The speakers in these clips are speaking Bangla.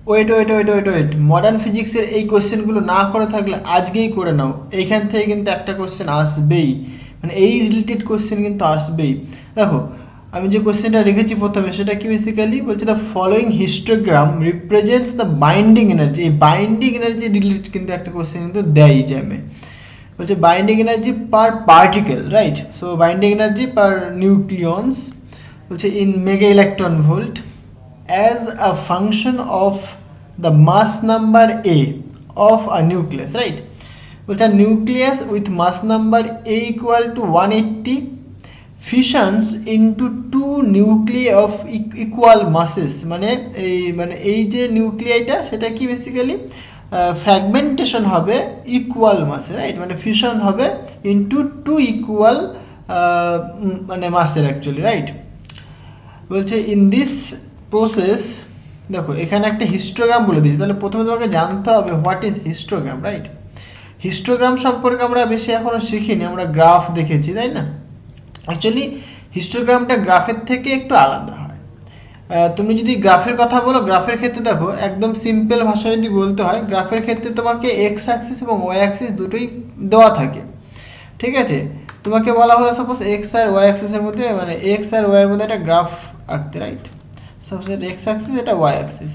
ওয়েট, মডার্ন ফিজিক্সের এই কোশ্চেনগুলো না করে থাকলে আজকেই করে নাও। এইখান থেকে কিন্তু একটা কোশ্চেন আসবেই, মানে এই রিলেটেড কোশ্চেন কিন্তু আসবেই। দেখো আমি যে কোশ্চেনটা রেখেছি প্রথমে সেটা কি বেসিক্যালি বলছে, the following histogram represents the binding energy. এই বাইন্ডিং এনার্জি রিলেটেড কিন্তু একটা কোশ্চেন কিন্তু দেয় জ্যামে। বলছে binding energy per particle, right? So binding energy per nucleons বলছে in mega electron volt as a function of the mass number A of a nucleus, right? বলছে a nucleus with mass number A equal to 180 fusions into two nuclei of equal masses, এই যে নিউক্লিয়াইটা সেটা কি বেসিক্যালি ফ্র্যাগমেন্টেশন হবে ইকুয়াল মাসে, রাইট? মানে ফিউশন হবে ইনটু টু ইকুয়াল মানে মাসের অ্যাকচুয়ালি, রাইট? বলছে ইন দিস প্রসেস, দেখো এখানে একটা হিস্টোগ্রাম বলে দিয়েছি, তাহলে প্রথমে তোমাকে জানতে হবে what is histogram, right? Histogram সম্পর্কে আমরা বেশি এখনও শিখিনি, আমরা গ্রাফ দেখেছি, তাই না? অ্যাকচুয়ালি হিস্টোগ্রামটা গ্রাফের থেকে একটু আলাদা হয়। তুমি যদি গ্রাফের কথা বলো, গ্রাফের ক্ষেত্রে দেখো একদম সিম্পল ভাষায় যদি বলতে হয়, গ্রাফের ক্ষেত্রে তোমাকে এক্স অ্যাক্সিস এবং ওয়াই অ্যাক্সিস দুটোই দেওয়া থাকে, ঠিক আছে? তোমাকে বলা হলো সাপোজ এক্স আর ওয়াই অ্যাক্সিসের মধ্যে, মানে এক্স আর ওয়াইয়ের মধ্যে একটা গ্রাফ আঁকতে, রাইট? সাপোজ এটা এক্স অ্যাক্সিস, এটা ওয়াই অ্যাক্সিস,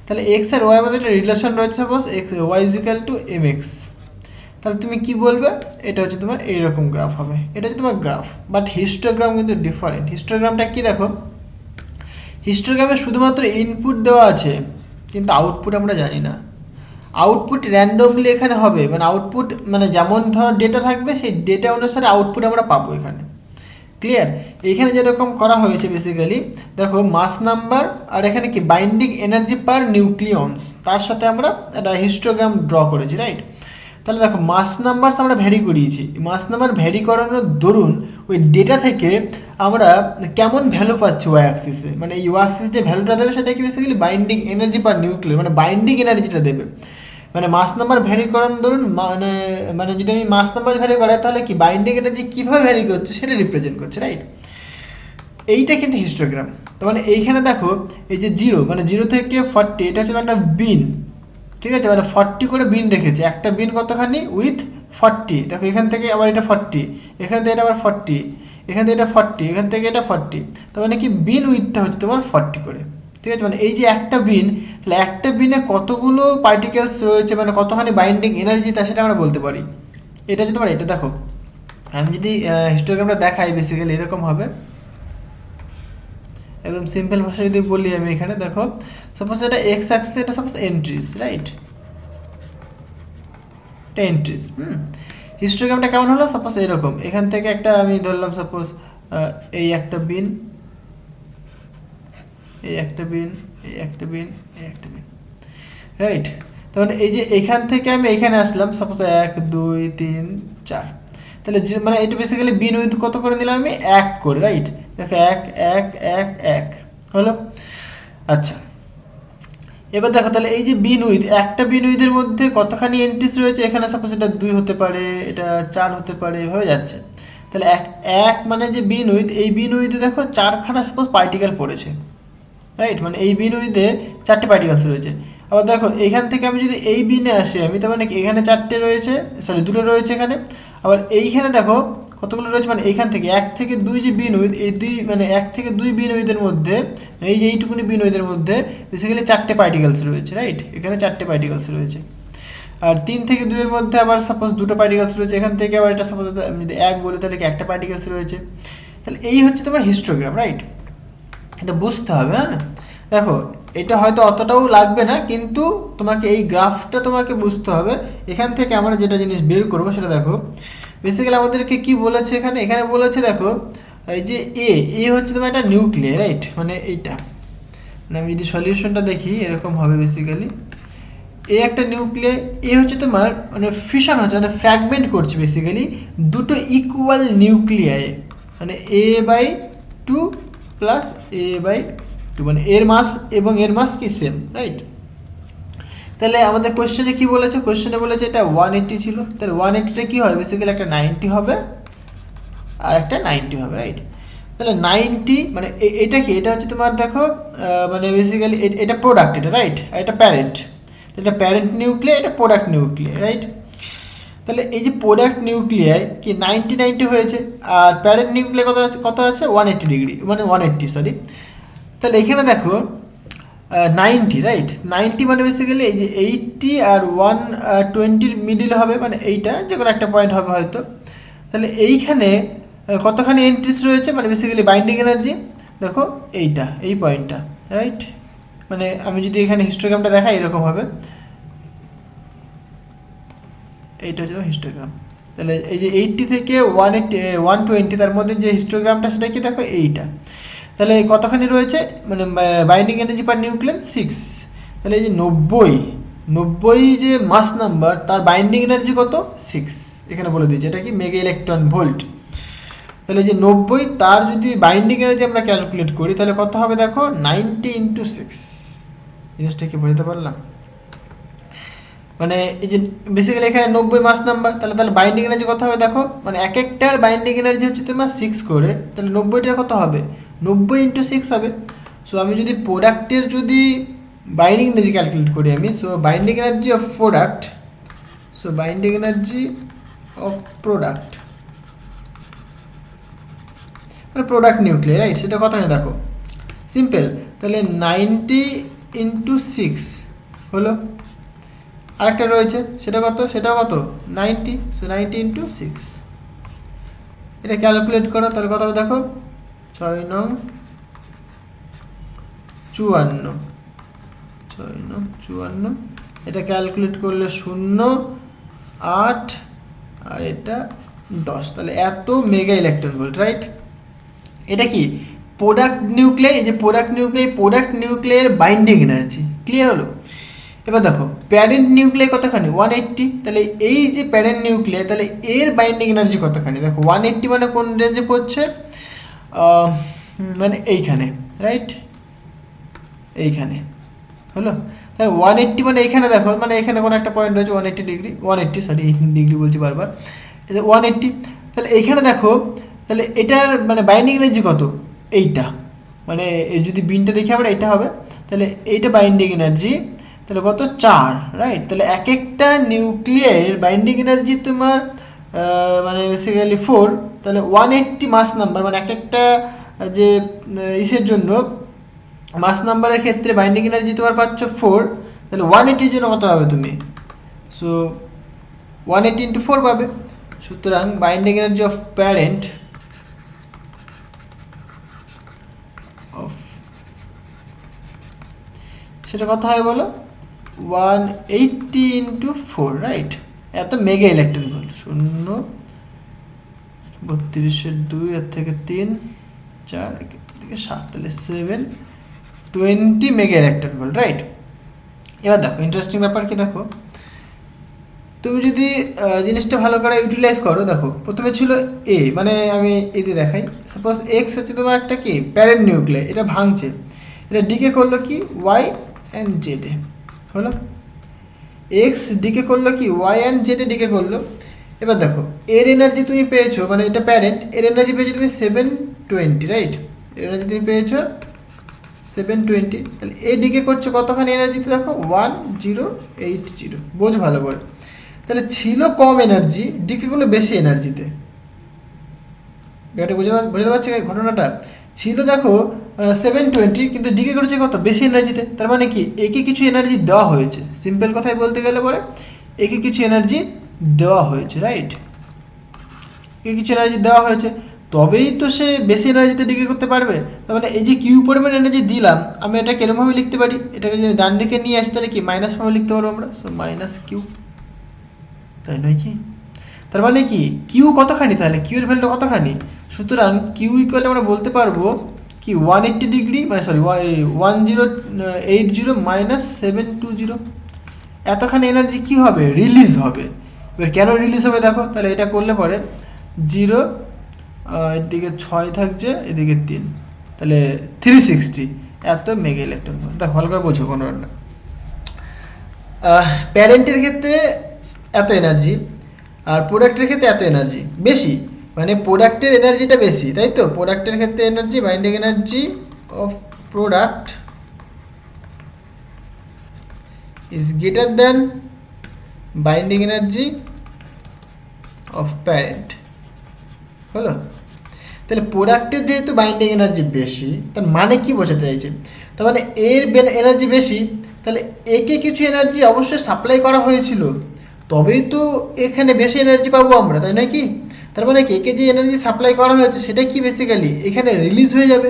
তাহলে এক্স আর ওয়াইয়ের মধ্যে একটা রিলেশন রয়েছে, suppose X Y equal to M X. তাহলে তুমি কি বলবে? এটা হচ্ছে তোমার এইরকম গ্রাফ হবে, এটা হচ্ছে তোমার গ্রাফ। বাট হিস্টোগ্রাম কিন্তু ডিফারেন্ট। হিস্টোগ্রামটা কি দেখো, হিস্টোগ্রামে শুধুমাত্র ইনপুট দেওয়া আছে কিন্তু আউটপুট আমরা জানি না। আউটপুট র্যান্ডমলি এখানে হবে, মানে আউটপুট মানে যেমন ধরো ডেটা থাকবে সেই ডেটা অনুসারে আউটপুট আমরা পাবো এখানে। ক্লিয়ার? এইখানে যেরকম করা হয়েছে বেসিক্যালি দেখো মাস নাম্বার আর এখানে কি বাইন্ডিং এনার্জি পার নিউক্লিয়ন্স, তার সাথে আমরা একটা হিস্টোগ্রাম ড্র করেছি, রাইট? তাহলে দেখো মাস নাম্বারস আমরা ভ্যারি করিয়েছি, মাস নাম্বার ভ্যারি করানোর দরুন ওই ডেটা থেকে আমরা কেমন ভ্যালু পাচ্ছি ওয়াই অ্যাক্সিসে, মানে এই ওয়াই অ্যাক্সিস যে ভ্যালুটা দেবে সেটা কি বেসিক্যালি বাইন্ডিং এনার্জি পার নিউক্লিয়ার, মানে বাইন্ডিং এনার্জিটা দেবে। মানে মাস নাম্বার ভ্যারি করানোর দরুন মানে মানে যদি আমি মাস নাম্বার ভ্যারি করাই তাহলে কি বাইন্ডিং এনার্জি কীভাবে ভ্যারি করছে সেটা রিপ্রেজেন্ট করছে, রাইট? এইটা কিন্তু হিস্টোগ্রাম। তো মানে এইখানে দেখো এই যে জিরো, মানে জিরো থেকে 40, এটা হচ্ছে একটা বিন, ঠিক আছে? মানে 40 করে বিন রেখেছে, একটা বিন কতখানি উইথ 40। দেখো এখান থেকে আবার এটা 40, এখান থেকে এটা আবার 40, এখান থেকে এটা 40, এখান থেকে এটা 40। তার মানে কি বিন উইথটা হচ্ছে তোমার 40 করে, ঠিক আছে? মানে এই যে একটা বিন, তাহলে একটা বিনে কতগুলো পার্টিকেলস রয়েছে, মানে কতখানি বাইন্ডিং এনার্জি তা সেটা আমরা বলতে পারি। এটা হচ্ছে তোমার, এটা দেখো আমি যদি হিস্টোগ্রামটা দেখাই বেসিক্যালি এরকম হবে, একদম সিম্পল ভাষায় যদি বলি আমি এখানে দেখো সাপোজ এটা এক্স অ্যাক্সিস, এটা সাপোজ এন্ট্রিজ, রাইট? এটা এন্ট্রিজ। হিস্টোগ্রামটা কেমন হলো সাপোজ এরকম, এখান থেকে একটা আমি ধরলাম সাপোজ এই একটা বিন, এই একটা বিন, এই একটা বিন, এই একটা বিন, রাইট? তখন এই যে এখান থেকে আমি এখানে আসলাম সাপোজ 1 2 3 4, তাহলে মানে এটা বেসিক্যালি বিন উইথ কত করে নিলাম আমি 1 করে, রাইট? দেখো 1 1 1 1 হলো। আচ্ছা এবার দেখো তাহলে এই যে বিন উইথ, একটা বিন উইথের মধ্যে কতখানি এন্ট্রিস রয়েছে, এখানে সাপোজ এটা 2 হতে পারে, এটা 4 হতে পারে, এভাবে যাচ্ছে। তাহলে এক মানে যে বিন উইথ, এই বিন উইথে দেখো 4খানা সাপোজ পার্টিকেল পড়েছে, রাইট? মানে এই বিন উইথে 4টে পার্টিকেলস রয়েছে। আবার দেখো এখান থেকে আমি যদি এই বিনে আসি আমি, তার মানে এখানে 4টে রয়েছে, সরি 2টো রয়েছে এখানে। আবার এইখানে দেখো কতগুলো রয়েছে, মানে এইখান থেকে 1 থেকে 2 যে বিন উইথ, এই 2 মানে 1 থেকে 2 বিন উইথের মধ্যে, এই যে এইটুকুনি বিন উইথের মধ্যে বেসিক্যালি 4টে পার্টিকেলস রয়েছে, রাইট? এখানে 4টে পার্টিকেলস রয়েছে। আর 3 থেকে 2 এর মধ্যে আবার সাপোজ 2টো পার্টিকেলস রয়েছে, এখান থেকে আবার এটা সাপোজ আমি যদি 1 বলি তাহলে কি একটা পার্টিকেলস রয়েছে। তাহলে এই হচ্ছে তোমার হিস্টোগ্রাম, রাইট? এটা বুঝতে হবে। হ্যাঁ দেখো এটা হয়তো অতটাও লাগবে না, কিন্তু তোমাকে এই গ্রাফটা তোমাকে বুঝতে হবে। এখান থেকে আমরা যেটা জিনিস বের করবো সেটা দেখো বেসিক্যালি আমাদেরকে কি বলেছে এখানে, এখানে বলেছে দেখো এই যে এ হচ্ছে তোমার একটা নিউক্লিয়ার, রাইট? মানে এইটা, মানে আমি যদি সলিউশনটা দেখি এরকম হবে বেসিক্যালি এ একটা নিউক্লিয়ার, এ হচ্ছে তোমার মানে ফিশন হচ্ছে, মানে ফ্র্যাগমেন্ট করছে বেসিক্যালি দুটো ইকুয়াল নিউক্লিয়ায়, মানে A/2 প্লাস A/2, মানে এর মাস এবং এর মাস কি সেম, রাইট? তাহলে আমাদের কোশ্চেনে কি বলেছে, কোশ্চেনে বলেছে এটা 180 ছিল, তাহলে 180টা কী হয় বেসিক্যালি একটা 90 হবে আর একটা 90 হবে, রাইট? তাহলে 90 মানে এটা কি, এটা হচ্ছে তোমার দেখো মানে বেসিক্যালি এটা প্রোডাক্ট, এটা রাইট, আর এটা প্যারেন্ট, এটা প্যারেন্ট নিউক্লিয়ার, এটা প্রোডাক্ট নিউক্লিয়ার, রাইট। তাহলে এই যে প্রোডাক্ট নিউক্লিয়ার কি 90 হয়েছে, আর প্যারেন্ট নিউক্লিয়ার কত আছে 180 ডিগ্রি, মানে 180 সরি। তাহলে এখানে দেখো 90 রাইট, 90 মানে বেসিক্যালি এই যে 80 আর 120 মিডিল হবে, মানে এইটা যে কোনো একটা পয়েন্ট হবে হয়তো। তাহলে এইখানে কতখানি এন্ট্রিস রয়েছে, মানে বেসিক্যালি বাইন্ডিং এনার্জি দেখো এইটা, এই পয়েন্টটা, রাইট। মানে আমি যদি এখানে হিস্টোগ্রামটা দেখাই এরকম হবে, এইটা হচ্ছে হিস্টোগ্রাম। তাহলে এই যে 80 থেকে 120 তার মধ্যে যে হিস্টোগ্রামটা সেটা কি দেখো এইটা। তাহলে কতখানি রয়েছে, মানে বাইন্ডিং এনার্জি পার নিউক্লিয়ার 6। তাহলে এই যে 90 যে মাস নাম্বার, তার বাইন্ডিং এনার্জি কত 6, এখানে বলে দিয়েছে এটা কি মেগা ইলেকট্রন ভোল্ট। তাহলে যে 90 তার যদি বাইন্ডিং এনার্জি আমরা ক্যালকুলেট করি তাহলে কত হবে দেখো 90 × 6। জিনিসটা কি বুঝতে পারলাম? মানে এই যে বেসিক্যালি এখানে 90 মাস নাম্বার, তাহলে বাইন্ডিং এনার্জি কত হবে দেখো, মানে এক একটার বাইন্ডিং এনার্জি হচ্ছে তোমার 6 করে, তাহলে 90টার কত হবে 90 × 6 হবে। সো আমি যদি প্রোডাক্টের যদি বাইন্ডিং এনার্জি ক্যালকুলেট করি আমি, so binding energy of product, so binding energy of product মানে প্রোডাক্ট নিউক্লিয়ার, রাইট, সেটা কত হয় দেখো সিম্পল। তাহলে 90 × 6 হলো, আরেকটা রয়েছে সেটা কত, সেটাও কত 90, সো 90 × 6 এটা ক্যালকুলেট করো, তাহলে কত হবে দেখো 6 নং 54, 6 নং 54, এটা ক্যালকুলেট করলে 0 8 আর এটা 10, তাহলে এত মেগা ইলেকট্রন ভোল্ট, রাইট। এটা কি প্রোডাক্ট নিউক্লিয়ার, এই যে product nuclear binding energy, clear হলো। এবার দেখো প্যারেন্ট নিউক্লিয়ার কতখানি 180, তাহলে এই যে প্যারেন্ট নিউক্লিয়ার, তাহলে এর বাইন্ডিং এনার্জি কতখানি দেখো 180, মানে কোন রেঞ্জে পড়ছে, মানে এইখানে, রাইট, এইখানে হলো। তাহলে 180 মানে এইখানে দেখো, মানে এখানে কোনো একটা পয়েন্ট রয়েছে 180 ডিগ্রি, 180 সরি ডিগ্রি বলছি বারবার, 180। তাহলে এইখানে দেখো, তাহলে এটার মানে বাইন্ডিং এনার্জি কত, এইটা, মানে যদি বিনটা দেখি আমরা এটা হবে, তাহলে এইটা বাইন্ডিং এনার্জি তাহলে কত 4, রাইট। তাহলে এক একটা নিউক্লিয়ার বাইন্ডিং এনার্জি তোমার মানে বেসিক্যালি 4, তাহলে 180 মাস নাম্বার, মানে এক একটা যে ইসের জন্য মাস নাম্বারের ক্ষেত্রে বাইন্ডিং এনার্জি তোমার পাচ্ছ 4, তাহলে 180 জন্য কত হবে তুমি, সো 180 × 4 পাবে। সুতরাং বাইন্ডিং এনার্জি অফ প্যারেন্ট সেটা কত হয় বলো 180 × 4, রাইট, এত মেগা ইলেকট্রন ভোল্ট। 0 32 2 এর থেকে 3 4 থেকে 7, তাহলে 720 মেগা ইলেকট্রন ভোল্ট, রাইট। এবার দেখো ইন্টারেস্টিং ব্যাপার কি দেখো, তুমি যদি জিনিসটা ভালো করে ইউটিলাইজ করো, দেখো প্রথমে ছিল এ, মানে আমি এই দিয়ে দেখাই, সাপোজ এক্স হচ্ছে তোমার একটা কি প্যারেন্ট নিউক্লিয়ার, এটা ভাঙছে, এটা ডিকে করলো কি ওয়াই অ্যান্ড জেডে হলো, এক্স ডিকে করলো কি ওয়াই অ্যান্ড জেডে ডিকে করলো। এবার দেখো এর এনার্জি তুমি পেয়েছো, মানে এটা প্যারেন্ট, এর এনার্জি পেয়েছো তুমি 720, রাইট, এর এনার্জি তুমি পেয়েছো 720, তাহলে এ ডিকে করছো কতখানি এনার্জিতে দেখো 1080, বোঝো ভালো করে। তাহলে ছিল কম এনার্জি, ডিকে করলো বেশি এনার্জিতে, এটা বুঝতে পারছি ঘটনাটা, ছিল দেখো 720 কিন্তু ডিকে করেছে কত বেশি এনার্জিতে, তার মানে কি একে কিছু এনার্জি দেওয়া হয়েছে, সিম্পল কথায় বলতে গেলে পরে একে কিছু এনার্জি দেওয়া হয়েছে, রাইট, একে কিছু এনার্জি দেওয়া হয়েছে, তবেই তো সে বেশি এনার্জিতে ডিকে করতে পারবে। তার মানে এই যে কিউ পরিমাণ এনার্জি দিলাম, আমি এটা কিরমভাবে লিখতে পারি, এটাকে যদি ডান দিকে নিয়ে আসি তাহলে কি মাইনাস ফর্মে লিখতে পারবো আমরা, সো মাইনাস কিউ, তাই নয় কি? তার মানে কি কিউ কতখানি, তাহলে কিউ এর ভ্যালুটা কতখানি, সুতরাং কিউ ইকুয়াল আমরা বলতে পারবো কি 180 ডিগ্রি, মানে সরি 1080 মাইনাস 720, এতখানি এনার্জি কি হবে রিলিজ হবে। এবার কেন রিলিজ হবে দেখো, তাহলে এটা করলে পরে 0 এদিকে 6 থাকছে, এদিকে 3, তাহলে 360 এত মেগা ইলেকট্রন ভোল্ট। দেখো ভালো করে বোঝো কোনো না, প্যারেন্টের ক্ষেত্রে এত এনার্জি আর প্রোডাক্টের ক্ষেত্রে এত এনার্জি বেশি, মানে প্রোডাক্টের এনার্জিটা বেশি, তাই তো? প্রোডাক্টের ক্ষেত্রে energy, binding energy of product is greater than binding energy of parent. হলো? তাহলে প্রোডাক্টের যেহেতু বাইন্ডিং এনার্জি বেশি, তার মানে কি বোঝাতে চাইছে? তার মানে এর এনার্জি বেশি, তাহলে একে কিছু এনার্জি অবশ্যই সাপ্লাই করা হয়েছিল, তবেই তো এখানে বেশি এনার্জি পাবো আমরা, তাই নয় কি? তার মানে কি একে যে এনার্জি সাপ্লাই করা হয়েছে সেটা কি বেসিক্যালি এখানে রিলিজ হয়ে যাবে।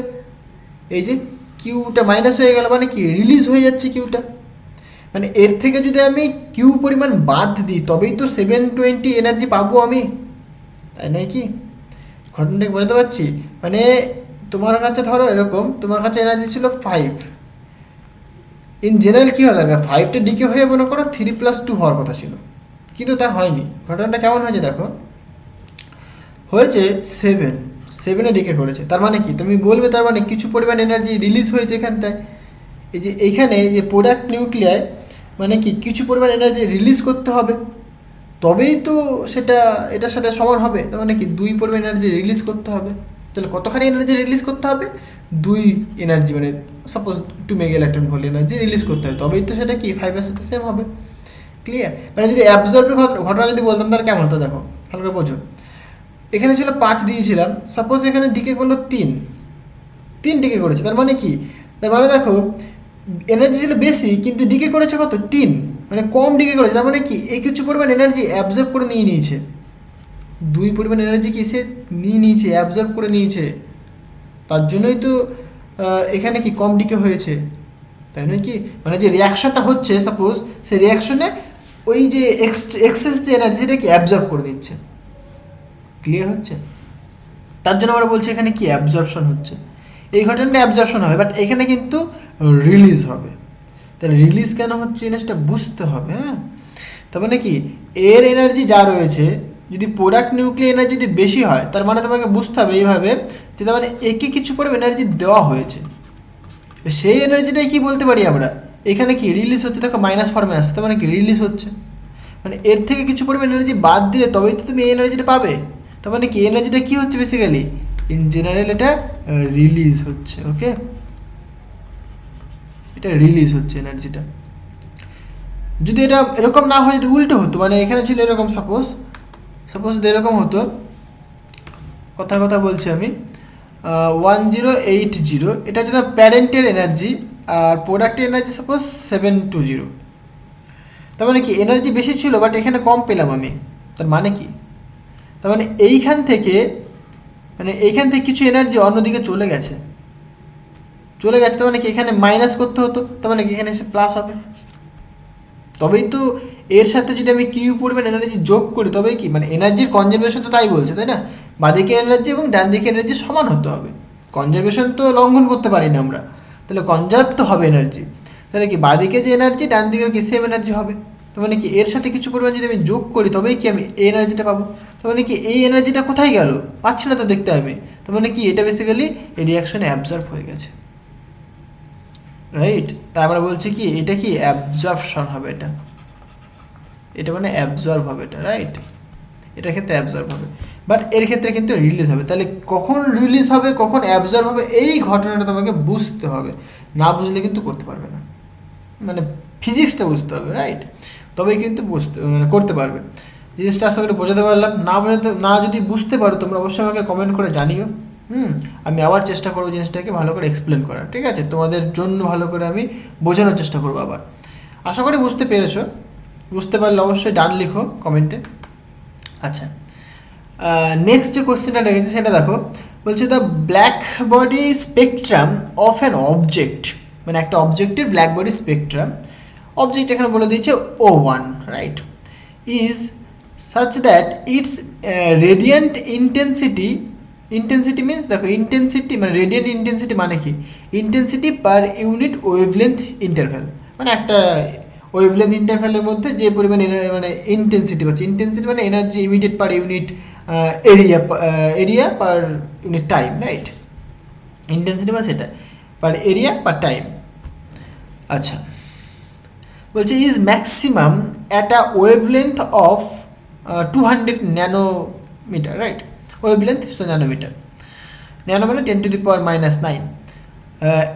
এই যে কিউটা মাইনাস হয়ে গেল, মানে কি রিলিজ হয়ে যাচ্ছে কিউটা। মানে এর থেকে যদি আমি কিউ পরিমাণ বাদ দিই তবেই তো 720 এনার্জি পাবো আমি, তাই নয় কি? ঘটনাটা বুঝতে পারছি? মানে তোমার কাছে ধরো এরকম, তোমার কাছে এনার্জি ছিল 5, ইন জেনারেল কী হওয়া দরকার, 5টা ডিকে হয়ে মনে করো 3+2 হওয়ার কথা ছিল, কিন্তু তা হয়নি। ঘটনাটা কেমন হয়েছে দেখো, হয়েছে 7 ডিকে করেছে। তার মানে কি তুমি বলবে, তার মানে কিছু পরিমাণ এনার্জি রিলিজ হয়েছে এখানটায়। এই যে এইখানে যে প্রোডাক্ট নিউক্লিয়ায় মানে কি কিছু পরিমাণ এনার্জি রিলিজ করতে হবে, তবেই তো সেটা এটার সাথে সমান হবে। তার মানে কি 2 পরিমাণ এনার্জি রিলিজ করতে হবে। তাহলে কতখানি এনার্জি রিলিজ করতে হবে? 2 এনার্জি, মানে suppose 2 mega electron volt energy release করতে হবে, তবেই তো সেটা কি 5-এর সাথে সেম হবে। ক্লিয়ার? মানে যদি অ্যাবজর্বের ঘটনা যদি বলতাম তাহলে কেমন হতো দেখো, ভালো করে বোঝো। এখানে ছিল 5 দিয়েছিলাম, সাপোজ এখানে ডিকে করলো 3 ডিকে করেছে। তার মানে কি, তার মানে দেখো এনার্জি ছিল বেশি কিন্তু ডিকে করেছে কত, 3, মানে কম ডিকে করেছে। তার মানে কি এই কিছু পরিমাণ এনার্জি অ্যাবজর্ব করে নিয়ে নিয়েছে, 2 পরিমাণ এনার্জি কি সে নিয়ে নিয়েছে, অ্যাবজর্ব করে নিয়েছে। তার জন্যই তো এখানে কি কম ডিকে হয়েছে, তাই নয় কি? মানে যে রিয়াকশনটা হচ্ছে সাপোজ, সেই রিয়াকশনে ওই যে এক্সেস যে এনার্জিটা কি অ্যাবজর্ব করে দিচ্ছে। ক্লিয়ার হচ্ছে? তার জন্য আমরা বলছি এখানে কি অ্যাবজর্পশন হচ্ছে, এই ঘটনাটা অ্যাবজর্পশন হবে, বাট এখানে কিন্তু রিলিজ হবে। তাহলে রিলিজ কেন হচ্ছে জিনিসটা বুঝতে হবে। হ্যাঁ, তার মানে কি এর এনার্জি যা রয়েছে, যদি প্রোডাক্ট নিউক্লিয়ার এনার্জি যদি বেশি হয়, তার মানে তোমাকে বুঝতে হবে এইভাবে যে তার মানে একে কিছু পরিমাণ এনার্জি দেওয়া হয়েছে, সেই এনার্জিটাই কি বলতে পারি আমরা, এখানে কি রিলিজ হচ্ছে। দেখো মাইনাস ফর্মে আসছে, তার মানে কি রিলিজ হচ্ছে, মানে এর থেকে কিছু পরিমাণ এনার্জি বাদ দিলে তবেই তো তুমি এই এনার্জিটা পাবে। তার মানে কি এনার্জিটা কী হচ্ছে বেসিক্যালি, ইন জেনারেল এটা রিলিজ হচ্ছে। ওকে, এটা রিলিজ হচ্ছে এনার্জিটা। যদি এটা এরকম না হয়, যদি উল্টো হতো, মানে এখানে ছিল এরকম, সাপোজ যদি এরকম হতো, কথার কথা বলছি আমি, 1080, এটা হচ্ছে প্যারেন্টের এনার্জি, আর প্রোডাক্টের এনার্জি সাপোজ 720। তার মানে কি এনার্জি বেশি ছিল বাট এখানে কম পেলাম আমি। তার মানে কি, তার মানে এইখান থেকে কিছু এনার্জি অন্যদিকে চলে গেছে। তার মানে কি এখানে মাইনাস করতে হতো, তার মানে কি এখানে এসে প্লাস হবে। তবেই তো এর সাথে যদি আমি কিউ পরিমাণ এনার্জি যোগ করি তবেই কি, মানে এনার্জির কনজারভেশন তো তাই বলছে, তাই না? বাঁদিকের এনার্জি এবং ডান দিকের এনার্জি সমান হতে হবে, কনজারভেশন তো লঙ্ঘন করতে পারি না আমরা। তাহলে কনজার্ভ তো হবে এনার্জি, তাহলে কি বাঁদিকে যে এনার্জি ডান দিকেও কি সেম এনার্জি হবে। তার মানে কি এর সাথে কিছু পরিমাণ যদি আমি যোগ করি তবেই কি আমি এই এনার্জিটা পাবো। তার মানে কি এই এনার্জিটা কোথায় গেল, পাচ্ছি না তো দেখতে আমি। তার মানে কি এটা বেসিক্যালি এই রিয়াকশনে অ্যাবজর্ব হয়ে গেছে, রাইট? তা আমরা বলছি কি এটা কি অ্যাবজর্পশন হবে, এটা মানে অ্যাবজর্ব হবে, এটা রাইট, এটার ক্ষেত্রে অ্যাবজর্ব হবে, বাট এর ক্ষেত্রে কিন্তু রিলিজ হবে। তাহলে কখন রিলিজ হবে, কখন অ্যাবজর্ব হবে, এই ঘটনাটা তোমাকে বুঝতে হবে, না বুঝলে কিন্তু করতে পারবে না। মানে ফিজিক্সটা বুঝতে হবে, রাইট? তবেই কিন্তু করতে পারবে। জিনিসটা আশা করি বোঝাতে পারলাম। না যদি বুঝতে পারো তোমরা অবশ্যই আমাকে কমেন্ট করে জানিও। আমি আবার চেষ্টা করবো জিনিসটাকে ভালো করে এক্সপ্লেন করার, ঠিক আছে? তোমাদের জন্য ভালো করে আমি বোঝানোর চেষ্টা করবো আবার। আশা করি বুঝতে পেরেছো। বুঝতে পারলে অবশ্যই ডান লিখো কমেন্টে। আচ্ছা, নেক্সট যে কোশ্চেনটা রেখেছে সেটা দেখো, বলছে the black body spectrum of an object, মানে একটা অবজেক্টের ব্ল্যাক বডি স্পেকট্রাম, অবজেক্ট এখানে বলে দিয়েছে O1, right, is such that it's radiant intensity means, দেখো ইন্টেন্সিটি মানে রেডিয়েন্ট ইন্টেন্সিটি মানে কি, intensity per unit wavelength interval, মানে একটা ওয়েভলেন্থ ইন্টারভ্যালের মধ্যে যে পরিমাণ মানে ইন্টেন্সিটি পাচ্ছে, ইন্টেন্সিটি মানে energy immediate per unit area per unit time, right? Intensity মানে সেটা পার এরিয়া পার টাইম। আচ্ছা, বলছে is maximum at a wavelength of 200 nanometre, right? wavelength, so nanometer. Nano মানে 10 to the power minus 9.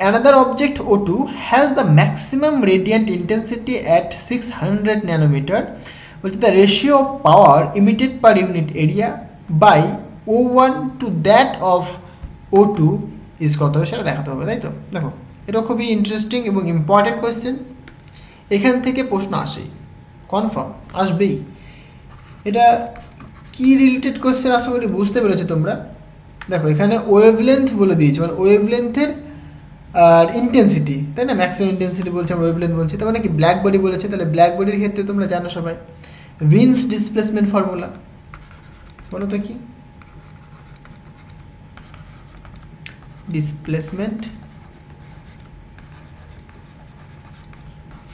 Another object O2 has the maximum radiant intensity at 600 nanometer, which is the ratio of power emitted per unit area by O1 to that of O2 is কত হবে সেটা দেখাতে হবে, তাই তো? দেখো এটা খুবই ইন্টারেস্টিং এবং ইম্পর্টেন্ট কোয়েশ্চেন, এখান থেকে প্রশ্ন আসেই, কনফার্ম আসবেই। এটা কি রিলেটেড কোয়েশ্চেন আশা করি বুঝতে পেরেছো তোমরা। দেখো এখানে ওয়েভলেন্থ বলে দিয়েছে, মানে ওয়েভলেন্থের আর ইন্টেন্সিটি, তাই না? ম্যাক্সিমাম ইন্টেন্সিটি বলছে, আমরা ওয়েভলেন্থ বলছি, তার মানে কি ব্ল্যাক বডি বলেছে। তাহলে ব্ল্যাক বডির ক্ষেত্রে তোমরা জানো সবাই উইন্স ডিসপ্লেসমেন্ট ফর্মুলা, বলো তো কি? ডিসপ্লেসমেন্ট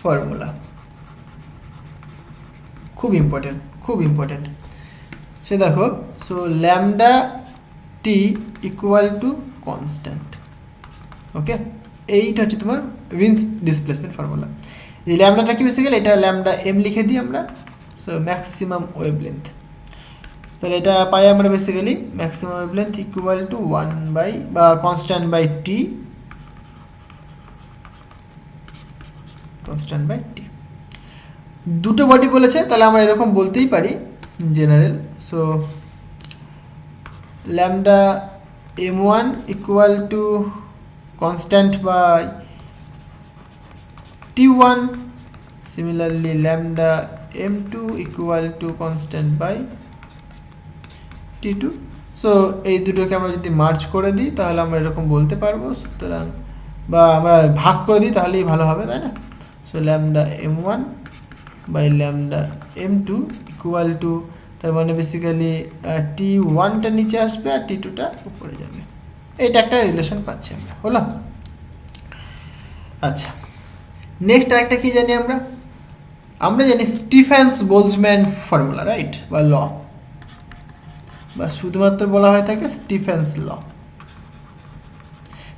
ফর্মুলা খুব ইম্পর্টেন্ট, খুব ইম্পর্টেন্ট। সে দেখো, so lambda T equal to constant, okay? এইটা হচ্ছে তোমার উইন্স ডিসপ্লেসমেন্ট ফর্মুলা। এই ল্যামডাটা কি বেসিক্যালি, এটা ল্যামডা এম লিখে দিই আমরা, সো ম্যাক্সিমাম ওয়েভলেন্থ। তাহলে এটা পাই আমরা basically maximum wavelength equal to 1 by বা constant by T, constant by T. দুটো বডি বলেছে, তাহলে আমরা এরকম বলতেই পারি general, so lambda m1 equal to constant by t1, similarly lambda m2 equal to constant by t2। So এই দুটোকে আমরা যদি মার্জ করে দিই তাহলে আমরা এরকম বলতে পারবো, সুতরাং বা আমরা ভাগ করে দিই তাহলেই ভালো হবে, তাই না? So lambda m1 by lambda m2 equal to, তার মানে বেসিক্যালি t1টা নিচে আসবে আর t2টা উপরে যাবে। এইটা একটা রিলেশন পাচ্ছি আমরা, হলো? আচ্ছা, নেক্সট আরেকটা কি জানি আমরা? আমরা জানি স্টিফেন্স বোলজম্যান ফর্মুলা, রাইট? বা ল, বা শুধুমাত্র বলা হয়ে থাকে স্টিফেন্স ল।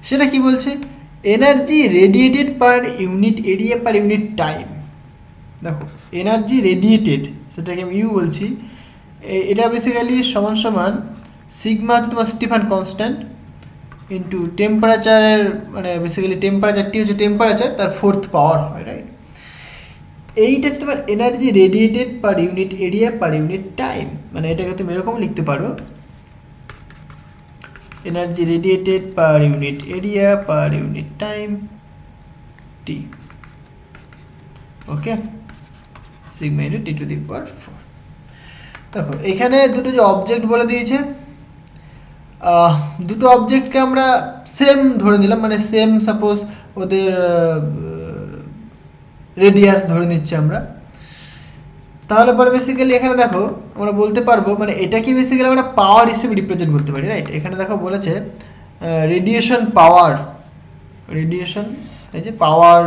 সেটা কি বলছে? Energy radiated per unit area per unit time. দেখো এনার্জি রেডিয়েটেড, সেটাকে আমি ইউ বলছি, এটা বেসিক্যালি সমান সমান সিগমা হচ্ছে তোমার স্টিফেন কনস্ট্যান্ট ইন্টু টেম্পারেচারের, মানে বেসিক্যালি টেম্পারেচারটি হচ্ছে টেম্পারেচার, তার 4th পাওয়ার হয়, রাইট? এইটা হচ্ছে তোমার energy radiated per unit area per unit time. মানে এটাকে তুমি এরকম লিখতে পারো, energy radiated per unit area per unit time T, okay? Sigma into T to the power 4। দেখো এখানে দুটো যে অবজেক্ট বলে দিয়েছে, দুটো অবজেক্টকে আমরা সেম ধরে নিলাম, মানে সেম সাপোজ ওদের রেডিয়াস ধরে নিচ্ছি আমরা। তাহলে পরে বেসিক্যালি এখানে দেখো আমরা বলতে পারবো, মানে এটাকে বেসিক্যালি আমরা পাওয়ার হিসেবে রিপ্রেজেন্ট করতে পারি, রাইট? এখানে দেখো বলেছে রেডিয়েশন পাওয়ার, রেডিয়েশন, এই যে power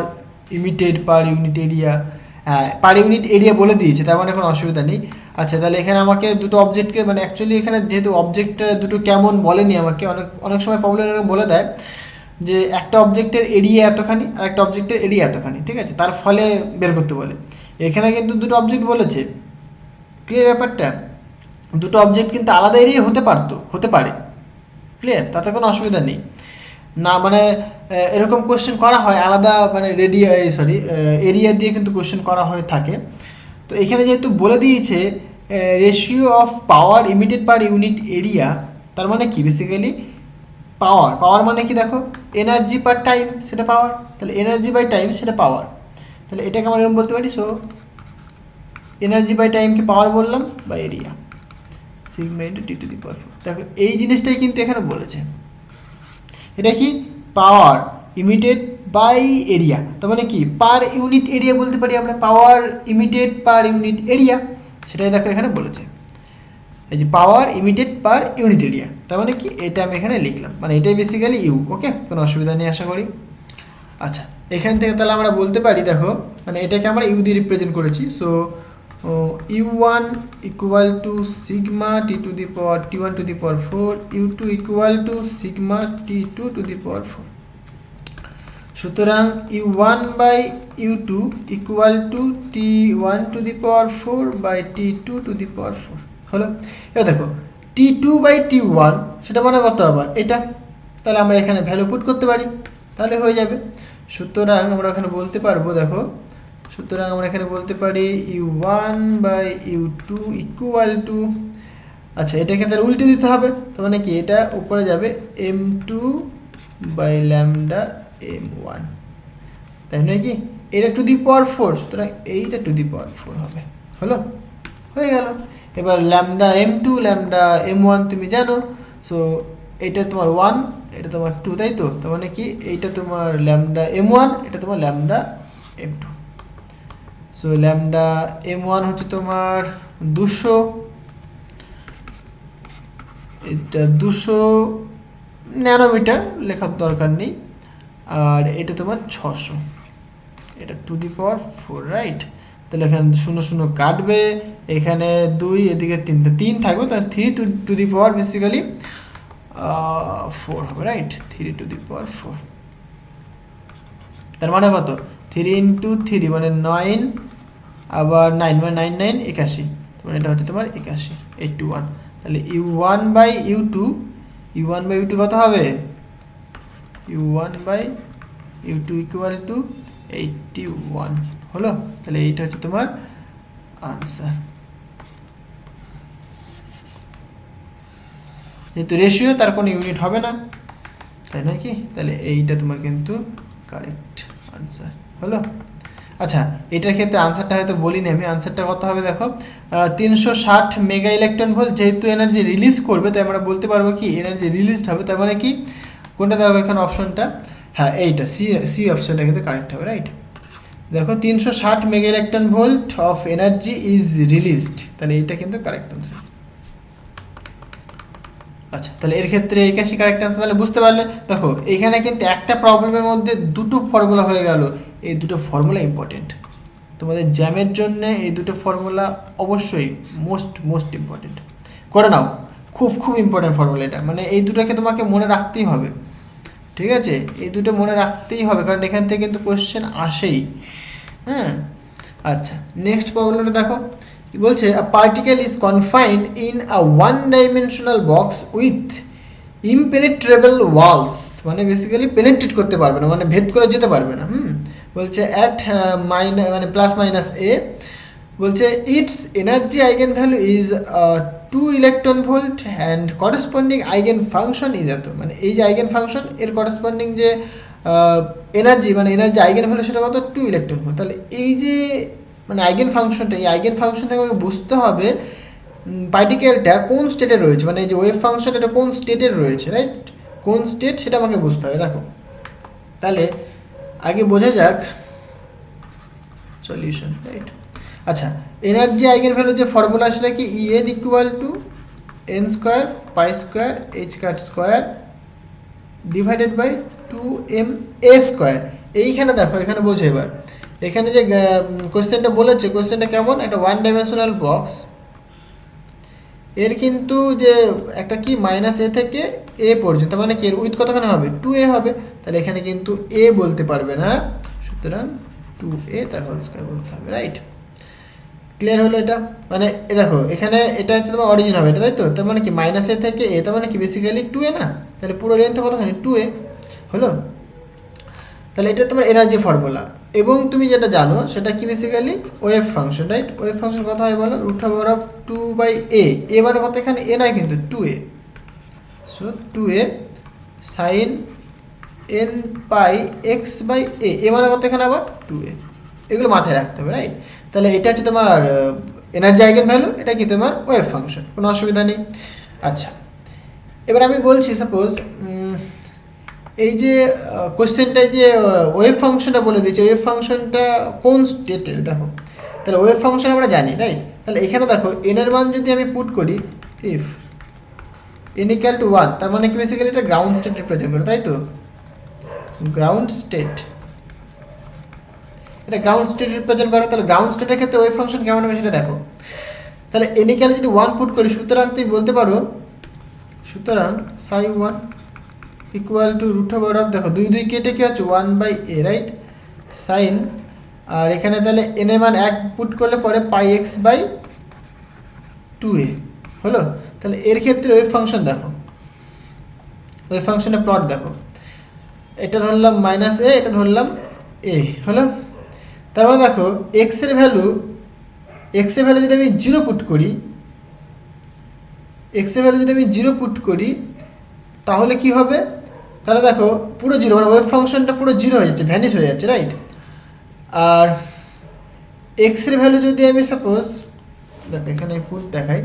emitted per unit area, per unit area বলে দিয়েছে, তার মানে কোনো অসুবিধা নেই। আচ্ছা, তাহলে এখানে আমাকে দুটো অবজেক্টকে, মানে অ্যাকচুয়ালি এখানে যেহেতু অবজেক্ট দুটো কেমন বলেনি আমাকে, অনেক সময় প্রবলেম বলে দেয় যে একটা অবজেক্টের এরিয়া এতখানি আর একটা অবজেক্টের এরিয়া এতখানি, ঠিক আছে? তার ফলে বের করতে বলে। এখানে কিন্তু দুটো অবজেক্ট বলেছে, ক্লিয়ার ব্যাপারটা? দুটো অবজেক্ট কিন্তু আলাদা এরিয়া হতে পারে, ক্লিয়ার? তাতে কোনো অসুবিধা নেই না, মানে এরকম কোয়েশ্চেন করা হয় আলাদা, মানে এরিয়া দিয়ে কিন্তু কোয়েশ্চেন করা হয়ে থাকে। তো এখানে যেহেতু বলে দিয়েছে ratio of power emitted per unit area, তার মানে কি বেসিক্যালি পাওয়ার মানে কি? দেখো এনার্জি পার টাইম সেটা পাওয়ার, তাহলে এনার্জি বাই টাইম সেটা পাওয়ার, তাহলে এটাকে আমরা এরকম বলতে পারি। সো এনার্জি বাই টাইমকে পাওয়ার বললাম বা area, sigma into T to the power 4। দেখো এই জিনিসটাই কিন্তু এখানে বলেছে, এটা কি পাওয়ার ইমিটেড বাই এরিয়া, তার মানে কি পার ইউনিট এরিয়া বলতে পারি আমরা, পাওয়ার ইমিটেড পার ইউনিট এরিয়া, সেটাই দেখো এখানে বলেছে, এই যে power emitted per unit area, তার মানে কি এটা আমি এখানে লিখলাম, মানে এটাই বেসিক্যালি ইউ, ওকে? কোনো অসুবিধা নেই আশা করি। আচ্ছা, এখান থেকে তাহলে আমরা বলতে পারি, দেখো মানে এটাকে আমরা ইউ দিয়ে রিপ্রেজেন্ট করেছি, so u1 equal to sigma T to the power t1 to the power 4, u2 equal to sigma t2 to the power 4। সুতরাং u1 by u2 equal to t1 to the power 4 by t2 to the power 4 হলো। এবার দেখো T2/T1 সেটা মানে কত আবার এটা, তাহলে আমরা এখানে ভ্যালু পুট করতে পারি, তাহলে হয়ে যাবে। সুতরাং আমরা এখানে বলতে পারবো, দেখো, সুতরাং আমরা এখানে বলতে পারি U1/U2 ইকুয়াল টু, আচ্ছা এটাকে তাহলে উল্টে দিতে হবে, তার মানে কি এটা উপরে যাবে m2/λ m1, তাই নয় কি, এটা টু দি পাওয়ার 4, সুতরাং এইটা টু দি পাওয়ার 4 হবে, হলো, হয়ে গেল। এবার ল্যামডা m2 ল্যামডা m1 তুমি জানো, সো এটা তোমার 1, এটা তোমার 2, তাই তো, তার মানে কি এইটা তোমার ল্যামডা m1, এটা তোমার lambda m2। So lambda m1 হচ্ছে তোমার 200, এটা 200 ন্যানোমিটার, লেখার দরকার নেই, আর এটা তোমার 600, এটা টু দি পাওয়ার 4, রাইট। তাহলে এখানে 0 0 কাটবে, এখানে 2, এদিকে 3 থাকবে, তাহলে 3 টু দি পাওয়ার বেসিক্যালি 4 হবে, রাইট, 3 টু দি পাওয়ার 4, তার মানে কত, 3 ইন্টু 3 মানে 9, আবার 9 মানে 9 9 81, মানে এটা হচ্ছে তোমার 81, 81, তাহলে U1/U2 কত হবে, U1/U2 ইকুয়াল টু 81, হলো, তাহলে এইটা হচ্ছে তোমার আনসার। যেহেতু রেশিও তার কোনো ইউনিট হবে না, তাই নয় কি, তাহলে এইটা তোমার কিন্তু কারেক্ট আনসার হলো। আচ্ছা এটার ক্ষেত্রে আনসারটা হয়তো বলিনি আমি, আনসারটা কত হবে দেখো, 360 মেগা ইলেকট্রন ভোল্ট, যেহেতু এনার্জি রিলিজ করবে তাই আমরা বলতে পারবো কি এনার্জি রিলিজড হবে, তার মানে কি কোনটা দেখো এখানে অপশনটা, হ্যাঁ এইটা সি অপশনটা কিন্তু কারেক্ট হবে, রাইট। দেখো 360 mega electron volt of energy is released, তাহলে এইটা কিন্তু কারেক্ট আনসার। আচ্ছা তাহলে এর ক্ষেত্রে 81 কারেক্ট আনসার, তাহলে বুঝতে পারলে, দেখো এখানে কিন্তু একটা প্রবলেমের মধ্যে দুটো ফর্মুলা হয়ে গেল, এই দুটো ফর্মুলা ইম্পর্টেন্ট তোমাদের জ্যামের জন্য, এই দুটো ফর্মুলা অবশ্যই মোস্ট ইম্পর্টেন্ট করে নাও, খুব ইম্পর্টেন্ট ফর্মুলা এটা, মানে এই দুটোকে তোমাকে মনে রাখতেই হবে, ঠিক আছে, এই দুটো মনে রাখতেই হবে, কারণ এখান থেকে কিন্তু কোশ্চেন আসেই, হ্যাঁ। আচ্ছা নেক্সট প্রবলেমটা দেখো কি বলছে, a particle is confined in a one dimensional box with impenetrable walls, মানে বেসিক্যালি পেনেট্রেট করতে পারবে না, মানে ভেদ করে যেতে পারবে না, বলছে অ্যাট মানে প্লাস মাইনাস এ, বলছে it's energy eigen value is 2 electron volt and corresponding eigen function is এত, মানে এই যে আইগেন ফাংশন এর করেসপন্ডিং যে এনার্জি, মানে এনার্জি আইগেন ভ্যালু সেটা কত 2 ইলেকট্রন ভোল্ট, তাহলে এই যে মানে আইগেন ফাংশনটা, এই আইগেন ফাংশন থেকে আমাকে বুঝতে হবে পার্টিকেলটা কোন স্টেটে রয়েছে, মানে এই যে ওয়েভ ফাংশন এটা কোন স্টেটের রয়েছে, রাইট, কোন স্টেট সেটা আমাকে বুঝতে হবে। দেখো তাহলে আগে বোঝা যাক সলিউশন, রাইট। আচ্ছা এনার্জি আইগেন ভ্যালু যে ফর্মুলা সেটা কি En equal to n square pi square h cut square divided by 2ma square. এইখানে দেখো এখানে বোঝো, এবার এখানে যে কোশ্চেনটা বলেছে, কোশ্চেনটা কেমন, একটা ওয়ান ডাইমেনশনাল বক্স, এর কিন্তু যে একটা কি মাইনাস এ থেকে এ পর্যন্ত, মানে কি এর উইথ কতখানি হবে 2a হবে, তাহলে এখানে কিন্তু এ বলতে পারবে না, সুতরাং 2a তার হোল স্কয়ার বলতে হবে, রাইট। ক্লিয়ার হলো এটা, মানে এ দেখো এখানে এটা হচ্ছে তোমার অরিজিন হবে এটা, তাই তো, তার মানে কি মাইনাস এ থেকে এ, তার মানে কি বেসিক্যালি 2a না, তাহলে পুরো লেন্থ কতখানি 2a হলো। তাহলে এটা তোমার এনার্জি ফর্মুলা, এবং তুমি যেটা জানো সেটা কি basically wave function, right. Wave function কত হয় বলো, √2/a, এ মানে কত এখানে এ নয় কিন্তু 2a, so 2a sine n pi x/a, a মানে কত এখানে আবার 2a, এগুলো মাথায় রাখতে হবে, রাইট। তাহলে এটা হচ্ছে তোমার এনার্জি আইগেন ভ্যালু, এটা কি তোমার ওয়েভ ফাংশন, কোনো অসুবিধা নেই। আচ্ছা এবার আমি বলছি সাপোজ এই যে কোশ্চেনটায় যে ওয়েভ ফাংশনটা বলে দিয়েছে, ওয়েভ ফাংশনটা কোন স্টেটের, দেখো তাহলে ওয়েভ ফাংশন আমরা জানি, রাইট। তাহলে এখানে দেখো এন এর মান যদি আমি পুট করি ইফ n ইকুয়াল টু 1, তার মানে কি বেসিক্যালি এটা গ্রাউন্ড স্টেট রিপ্রেজেন্ট করে, তাই তো, গ্রাউন্ড স্টেট, এটা গ্রাউন্ড স্টেট রিপ্রেজেন্ট করে। তাহলে গ্রাউন্ড স্টেটের ক্ষেত্রে ওয়েভ ফাংশন কেমন হবে সেটা দেখো, তাহলে n ইকুয়াল যদি 1 পুট করি, সুতরাং তুমি বলতে পারো, সুতরাং সাই 1 ইকুয়াল টু √, দেখো 2 2 কেটে কি হচ্ছে 1/a, রাইট, সাইন, আর এখানে তাহলে n এর মান 1 পুট করলে পরে পাই x/2a হলো। তাহলে এর ক্ষেত্রে ওয়েভ ফাংশন দেখো, ওয়েভ ফাংশনের প্লট দেখো, এটা ধরলাম মাইনাস এ, এটা ধরলাম এ, হলো। তারপরে দেখো এক্সের ভ্যালু যদি আমি 0 পুট করি, এক্সের ভ্যালু যদি আমি 0 পুট করি তাহলে কি হবে, তাহলে দেখো পুরো 0, মানে ওয়েভ ফাংশনটা পুরো 0 হয়ে যাচ্ছে, ভ্যানিশ হয়ে যাচ্ছে, রাইট। আর এক্সের ভ্যালু যদি আমি সাপোজ দেখো এখানে পুট দেখাই,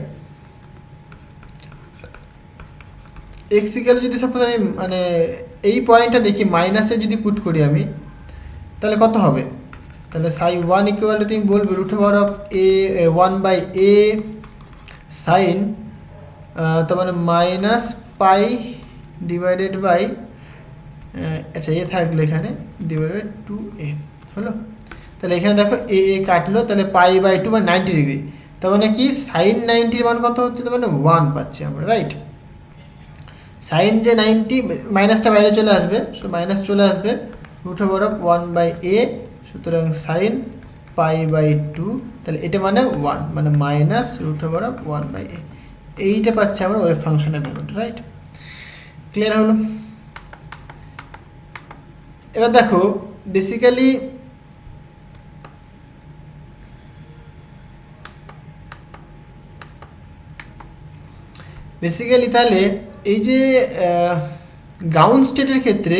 এক্স ইকুয়াল যদি সাপোজ আমি মানে এই পয়েন্টটা দেখি মাইনাসে যদি পুট করি আমি, তাহলে কত হবে, তাহলে সাই 1 ইকুয়াল টু তুমি বলবে root over of a 1/a sine, তার মানে মাইনাস পাই ডিভাইডেড বাই, আচ্ছা এ থাকলো এখানে ডিভাইডেড 2a, হলো। তাহলে এখানে দেখো এ কাটলো, তাহলে π/2 মানে 90 ডিগ্রি, তার মানে কি সাইন 90 মান কত হচ্ছে, তার মানে 1 পাচ্ছি আমরা, রাইট। সাইন যে 90, মাইনাসটা বাইরে চলে আসবে, সো মাইনাস চলে আসবে, রুট ওভার অফ 1/a, সুতরাং সাইন π/2, তাহলে এটা মানে 1, মানে minus root over of 1/a, এইটা পাচ্ছি আমরা ওয়েভ ফাংশনের ভ্যালুটা, রাইট। ক্লিয়ার হলো? এবার দেখো বেসিক্যালি তাহলে এই যে গ্রাউন্ড স্টেটের ক্ষেত্রে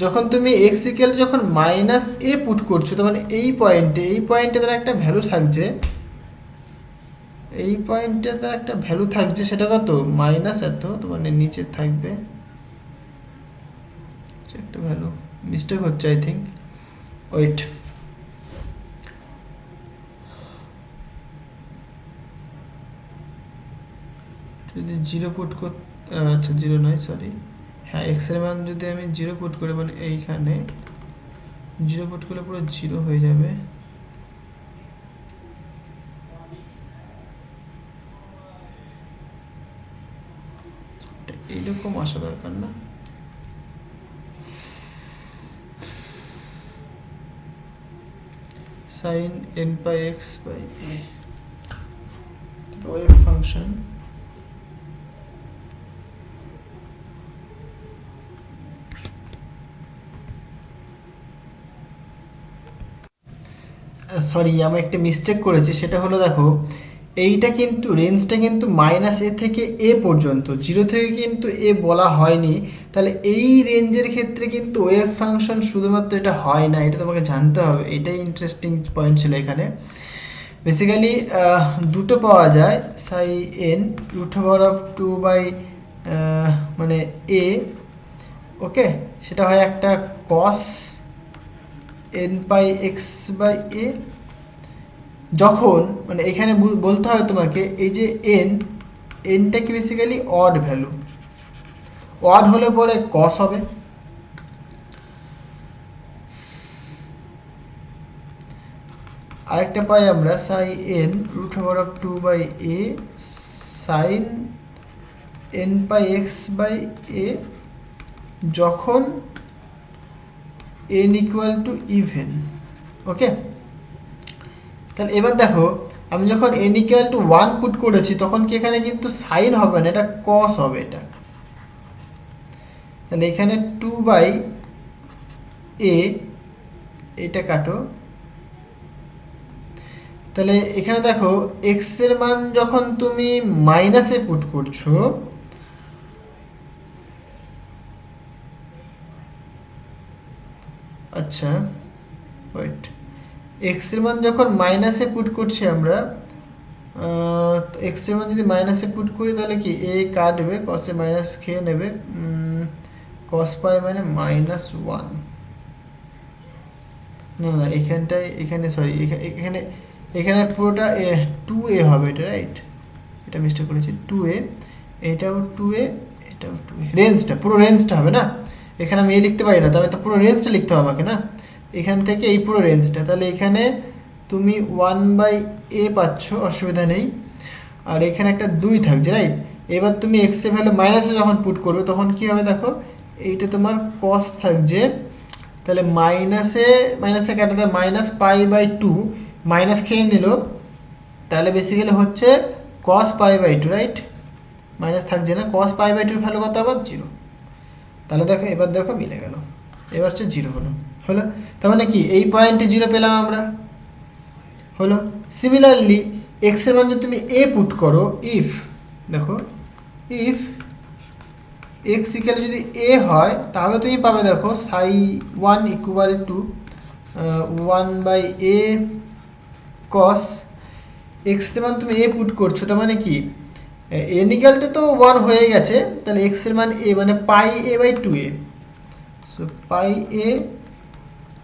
যখন তুমি এক্স ইকুয়াল যখন মাইনাস এ পুট করছো, তার মানে এই পয়েন্টে তার একটা ভ্যালু থাকছে, এই পয়েন্টে তার একটা ভ্যালু থাকছে, সেটা কত মাইনাস এত, তো মানে নিচে থাকবে একটা ভ্যালু, মিস্টেক হচ্ছে আই থিঙ্ক, ওয়েট, যদি 0 পুট করতে, আচ্ছা 0 নয় সরি, হ্যাঁ এক্সের মান যদি আমি 0 পুট করি, মানে এইখানে 0 পুট করলে পুরো 0 হয়ে যাবে, এইরকম আসা দরকার না, sin n/x/a wave function, sorry আমি একটা মিস্টেক করেছি, সেটা হলো দেখো এইটা কিন্তু রেঞ্জটা কিন্তু মাইনাস এ থেকে এ পর্যন্ত, 0 থেকে কিন্তু এ বলা হয়নি, তাহলে এই রেঞ্জের ক্ষেত্রে কিন্তু ওয়েভ ফাংশন শুধুমাত্র এটা হয় না, এটা তোমাকে জানতে হবে, এটাই ইন্টারেস্টিং পয়েন্ট ছিল এখানে। বেসিক্যালি দুটো পাওয়া যায়, সাই এন রুট ওভার অফ 2 মানে এ, ওকে, সেটা হয় একটা কস n/x/a, যখন মানে এখানে বলতে হবে তোমাকে এই যে এনটা কি বেসিক্যালি অড ভ্যালু, অড হলে পরে কস হবে, আরেকটা পাই আমরা psi n root over of 2/a sine n/x/a যখন n equal to even, okay. তাহলে এবার দেখো আমি যখন n ইকুয়াল টু 1 পুট করেছি তখন কি এখানে কিন্তু সাইন হবে না, এটা কস হবে, তাহলে এখানে 2/a, এটা কাটো, তাহলে এখানে দেখো এক্স এর মান যখন তুমি মাইনাসে পুট করছো, আচ্ছা ওয়েট, এক্স এর মান যখন মাইনাসে পুট করছি আমরা, এক্স এর মান যদি মাইনাসে পুট করি তাহলে কি এ কাটবে, কসে মাইনাস খেয়ে নেবে, কস পাই মানে -1, না এখানটায়, এখানে সরি এখানে পুরোটা 2a হবে, এটা রাইট, এটা মিস্টেক করেছি, 2a, এটাও 2a, এটাও 2a, রেঞ্জটা পুরো রেঞ্জটা হবে না, এখানে আমি লিখতে পারি না, তবে তো পুরো রেঞ্জটা লিখতে হবে আমাকে না, এখান থেকে এই পুরো রেঞ্জটা, তাহলে এখানে তুমি 1/a পাচ্ছ, অসুবিধা নেই, আর এখানে একটা 2 থাকছে, রাইট। এবার তুমি এক্স এর ভ্যালু মাইনাসে যখন পুট করবে তখন কি হবে দেখো, এইটা তোমার কস থাকছে, তাহলে মাইনাসে কাটাতে -π/2, মাইনাস খেয়ে নিল, তাহলে বেসিক্যালি হচ্ছে cos π/2, রাইট, মাইনাস থাকছে না, কস পাই বাই টুর ভ্যালু কত আবার 0। তাহলে দেখো এবার দেখো মিলে গেল, এবার হচ্ছে 0 হলো। হলো, তার মানে কি এই পয়েন্টে 0 পেলাম আমরা, হলো। সিমিলারলি এক্সের মান যদি তুমি এ পুট করো, ইফ দেখো ইফ এক্স ইকুয়াল যদি এ হয় তাহলে তুমি পাবে দেখো সাই 1 ইকুয়াল টু 1/a কস এক্সের মান তুমি এ পুট করছো, তার মানে কি এন ইকুয়ালটা তো 1 হয়ে গেছে, তাহলে এক্সের মান এ মানে pi a by 2a, so pi a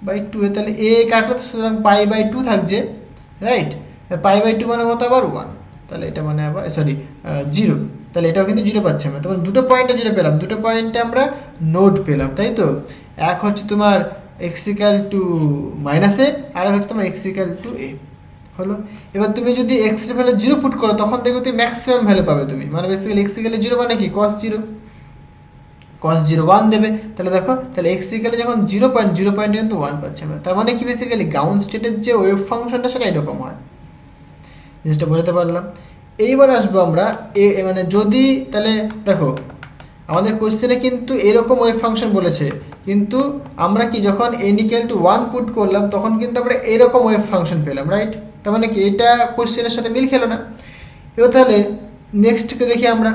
by 2a, তাহলে এ কাটলে তো সুতরাং পাই বাই 2 থাকছে, রাইট। পাই বাই 2 মানে কত আবার 1, তাহলে এটা মানে আবার সরি 0, তাহলে এটাও কিন্তু 0 পাচ্ছি আমরা। তারপর দুটো পয়েন্টে 0 পেলাম, দুটো পয়েন্টে আমরা নোট পেলাম, তাই তো। এক হচ্ছে তোমার এক্স ইকুয়াল টু মাইনাস এ, আর হচ্ছে তোমার এক্স ইকুয়াল টু এ, হলো। এবার তুমি যদি এক্স এর ভ্যালু 0 পুট করো তখন দেখবে তুমি ম্যাক্সিমাম ভ্যালু পাবে তুমি, মানে বেসিক্যালি এক্স ইকুয়াল 0 মানে কি cos 0, cos 0 1 দেবে, তাহলে দেখো তাহলে এক্স ইকুয়াল যখন 0 পয়েন্টে কিন্তু 1 পাচ্ছি আমরা, তার মানে কি বেসিক্যালি গ্রাউন্ড স্টেটের যে ওয়েভ ফাংশনটা সেটা এরকম হয়, জিনিসটা বোঝাতে পারলাম। এইবার আসবো আমরা মানে যদি তাহলে দেখো আমাদের কোশ্চেনে কিন্তু এরকম ওয়েভ ফাংশন বলেছে, কিন্তু আমরা কি যখন n ইকুয়াল টু 1 পুট করলাম তখন কিন্তু আমরা এরকম ওয়েভ ফাংশন পেলাম, রাইট। তার মানে কি এটা কোশ্চেনের সাথে মিল খেলো না। এবার তাহলে নেক্সটকে দেখি আমরা,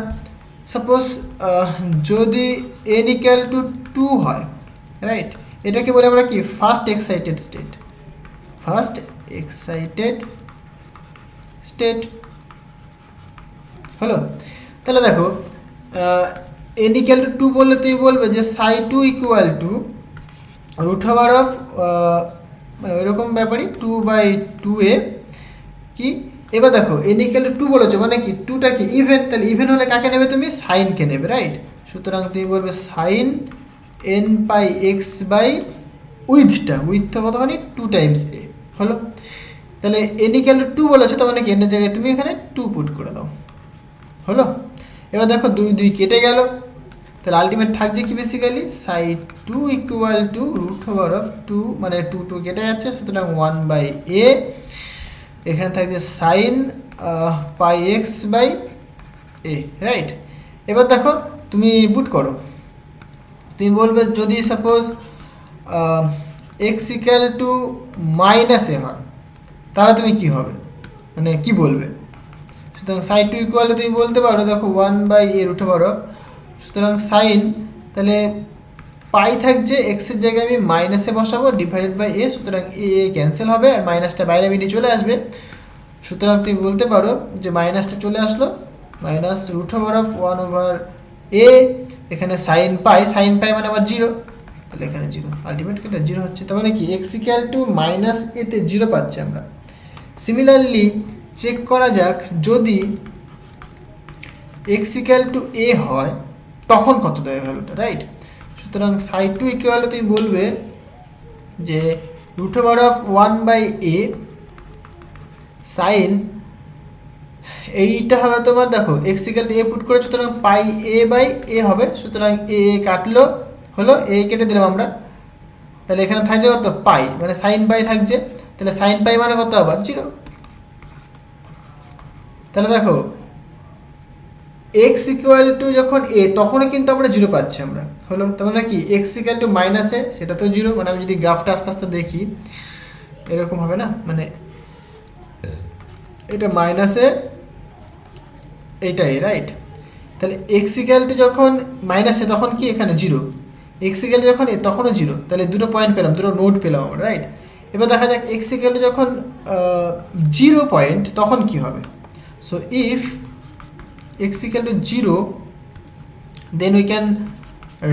সাপোজ যদি n ইকুয়াল টু 2 হয়, রাইট, এটাকে বলে আমরা কি first excited state, first excited state, হলো। তাহলে দেখো n ইকুয়াল টু 2 বললে তুমি বলবে যে psi 2 equal to root over of মানে ওইরকম ব্যাপারই 2/2a কি। এবার দেখো n ইকুয়াল টু 2 বলেছো মানে কি 2টা কি ইভেন, তাহলে ইভেন হলে কাকে নেবে তুমি সাইনকে নেবে, রাইট। সুতরাং তুমি বলবে sine n pi x by উইথটা কতখানি 2 টাইমস a, হলো। তাহলে n ইকুয়াল টু 2 বলেছো, তার মানে কি n এর জায়গায় তুমি এখানে 2 পুট করে দাও, হলো। এবার দেখো 2 কেটে গেল, তাহলে আলটিমেট থাকছে কি basically psi 2 equal to root over of 2 মানে 2 কেটে যাচ্ছে, সুতরাং 1/a, এখানে থাকছে sine pi x by a, right. এবার দেখো তুমি পুট করো, তুমি বলবে যদি suppose x equal to minus a হয় তাহলে তুমি কি হবে, মানে কি বলবে। সুতরাং সাই 2 ইকুয়াল তুমি বলতে পারো দেখো 1/a রুট ওভার অফ, সুতরাং সাইন তাহলে পাই থাকছে এক্সের জায়গায় আমি মাইনাসে বসাবো ডিভাইডেড বাই এ, সুতরাং এ ক্যান্সেল হবে আর মাইনাসটা বাইরে বেরিয়ে চলে আসবে, সুতরাং তুমি বলতে পারো যে মাইনাসটা চলে আসলো minus root over of 1/a, এখানে সাইন পাই মানে আবার 0, তাহলে এখানে 0, আলটিমেট কিন্তু 0 হচ্ছে, তার মানে কি এক্স ইকুয়াল টু মাইনাস এতে 0 পাচ্ছি আমরা। সিমিলারলি চেক করা যাক যদি এক্স ইকুয়াল টু এ হয় তখন কত দেয় ভ্যালুটা, রাইট। সুতরাং সাই 2 ইকুয়াল তুমি বলবে যে root over of 1/a sign এইটা হবে তোমার দেখো এক্স ইকুয়াল টু এ পুট করে, সুতরাং পাই এ বাই এ হবে, সুতরাং এ কাটলো, হলো, এ কেটে দিলাম আমরা, তাহলে এখানে থাকছে কত পাই মানে সাইন পাই থাকছে, তাহলে সাইন পাই মানে কত আবার 0। তাহলে দেখো এক্স ইকুয়াল টু যখন এ তখনও কিন্তু আমরা 0 পাচ্ছি আমরা, হলো। তার মানে কি এক্স ইকুয়াল টু মাইনাস এ সেটা তো 0, মানে আমি যদি গ্রাফটা আস্তে আস্তে দেখি এরকম হবে না, মানে এটা মাইনাসে এইটাই, রাইট। তাহলে এক্স ইকুয়াল টু যখন মাইনাসে তখন কি এখানে 0, এক্স ইকুয়াল টু যখন তখনও 0, তাহলে দুটো পয়েন্ট পেলাম, দুটো নোট পেলাম আমরা, রাইট। এবার দেখা যাক এক্স ইকুয়াল টু যখন 0 পয়েন্ট তখন কি হবে। So if x equal to 0 then we can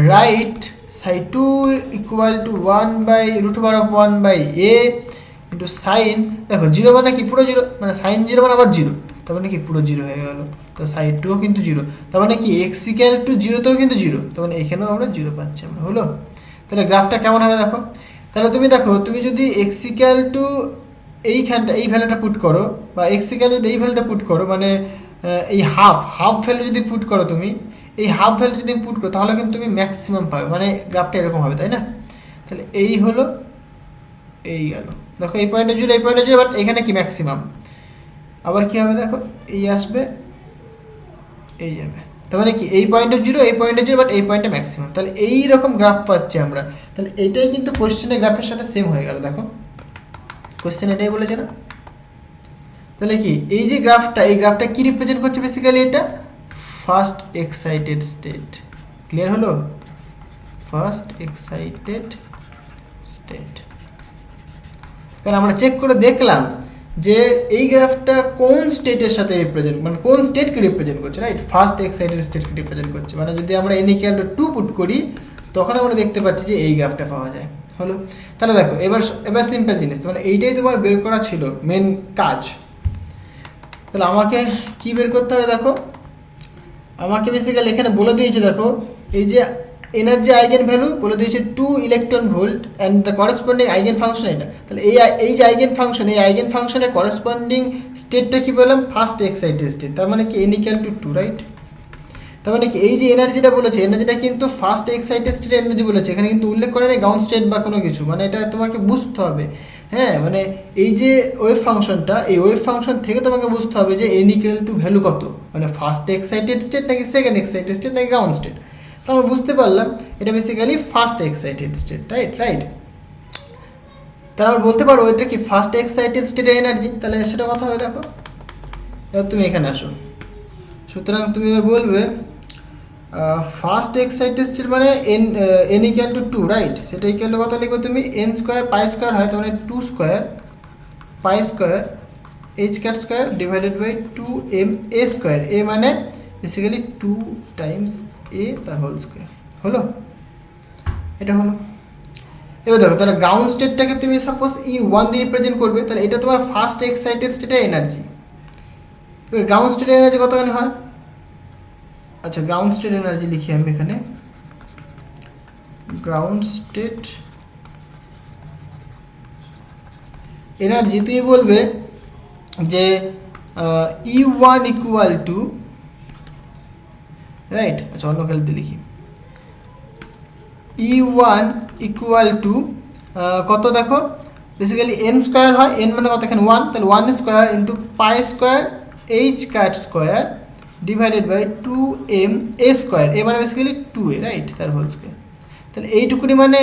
write psi 2 equal to 1 by root over of 1/a into sin দেখো 0 মানে কি পুরো 0, মানে sin 0 মানে আবার 0, তার মানে কি পুরো 0 হয়ে গেল, তো sin 2 কিন্তু 0, তার মানে কি x equal to 0 তেও কিন্তু 0, তার মানে এখানেও আমরা 0 পাচ্ছি আমরা, হলো। তাহলে গ্রাফটা কেমন হবে দেখো, তাহলে তুমি দেখো তুমি যদি x equal to এইখানটা এই ভ্যালুটা পুট করো বা x equal to এই ভ্যালুটা পুট করো, মানে এই হাফ ভ্যালু যদি পুট করো তুমি, এই হাফ ভ্যালু যদি পুট করো তাহলে কিন্তু তুমি ম্যাক্সিমাম পাবে, মানে গ্রাফটা এরকম হবে, তাই না। তাহলে এই হলো এই গেল, দেখো এই পয়েন্টে 0 এই পয়েন্টে 0, বাট এখানে কি ম্যাক্সিমাম, আবার কি হবে দেখো এই আসবে এই যাবে, তার মানে কি এই পয়েন্টে 0 এই পয়েন্টে 0 বাট এই পয়েন্টে ম্যাক্সিমাম, তাহলে এই রকম গ্রাফ পাচ্ছি আমরা। তাহলে এইটাই কিন্তু কোশ্চেনের গ্রাফের সাথে সেম হয়ে গেল। দেখো কোশ্চেন এটাই বলেছে না, তাহলে কি এই যে গ্রাফটা, এই গ্রাফটা কি রিপ্রেজেন্ট করছে বেসিক্যালি, এটা ফার্স্ট এক্সাইটেড স্টেট। ক্লিয়ার হলো? First excited state. কারণ আমরা চেক করে দেখলাম যে এই গ্রাফটা কোন স্টেটের সাথে রিপ্রেজেন্ট, মানে কোন স্টেটকে রিপ্রেজেন্ট করছে, রাইট? ফার্স্ট এক্সাইটেড স্টেটকে রিপ্রেজেন্ট করছে। মানে যদি আমরা n = 2 পুট করি তখন আমরা দেখতে পাচ্ছি যে এই গ্রাফটা পাওয়া যায়। হলো? তাহলে দেখো এবার সিম্পল জিনিস, মানে এইটাই তোমার বের করা ছিল মেন কাজ। তাহলে আমাকে কি বের করতে হবে? দেখো আমাকে বেসিক্যালি এখানে বলে দিয়েছে, দেখো এই যে এনার্জি আইগেন ভ্যালু বলে দিয়েছে 2 electron volt and the corresponding eigen function এটা। তাহলে এই যে আইগেন ফাংশন, এই আইগেন ফাংশনের করেসপন্ডিং স্টেটটা কি বললাম? First excited state. তার মানে কি n = 2, রাইট? তার মানে কি এই যে এনার্জিটা বলেছে, এনার্জিটা কিন্তু ফার্স্ট এক্সাইটেড স্টেট এনার্জি বলেছে, এখানে কিন্তু উল্লেখ করে নেই গ্রাউন্ড স্টেট বা কোনো কিছু, মানে এটা তোমাকে বুঝতে হবে। হ্যাঁ, মানে এই যে ওয়েভ ফাংশনটা, এই ওয়েভ ফাংশন থেকে তোমাকে বুঝতে হবে যে n = ভ্যালু কত, মানে ফার্স্ট এক্সাইটেড স্টেট নাকি সেকেন্ড এক্সাইটেড স্টেট নাকি গ্রাউন্ড স্টেট। তো আমরা বুঝতে পারলাম এটা basically first excited state, right? তাহলে আমরা বলতে পারবো এটা কি ফার্স্ট এক্সাইটেড স্টেটের এনার্জি। তাহলে সেটা কথা হবে। দেখো এবার তুমি এখানে আসো, সুতরাং তুমি এবার বলবে ফার্স্ট এক্সাইটেড স্টেট মানে n = 2, রাইট? সেটা ইকুয়াল কত লিখবে তুমি? n² π² হয়, তার মানে 2² π² h² divided by 2ma²। a মানে বেসিক্যালি 2 টাইমস a তার হোল স্কোয়ার। হলো? এটা হলো। এবার দেখো তাহলে গ্রাউন্ড স্টেটটাকে তুমি সাপোজ E1 দিয়ে রিপ্রেজেন্ট করবে, তাহলে এটা তোমার ফার্স্ট এক্সাইটেড স্টেটের এনার্জি। এবার গ্রাউন্ড স্টেটের এনার্জি কতখানি হয়? আচ্ছা, গ্রাউন্ড স্টেট এনার্জি লিখি আমি এখানে। গ্রাউন্ড স্টেট এনার্জি তুমি বলবে যে E1 = রাইট। আচ্ছা, অন্য খেলতে লিখি। E1 = কত? দেখো বেসিক্যালি n² হয়, n মানে কত এখানে 1, তাহলে 1² into π² h² divided by 2ma²। a মানে বেসিক্যালি 2a, রাইট? তার হোল স্কোয়ার। তাহলে এইটুকুনি মানে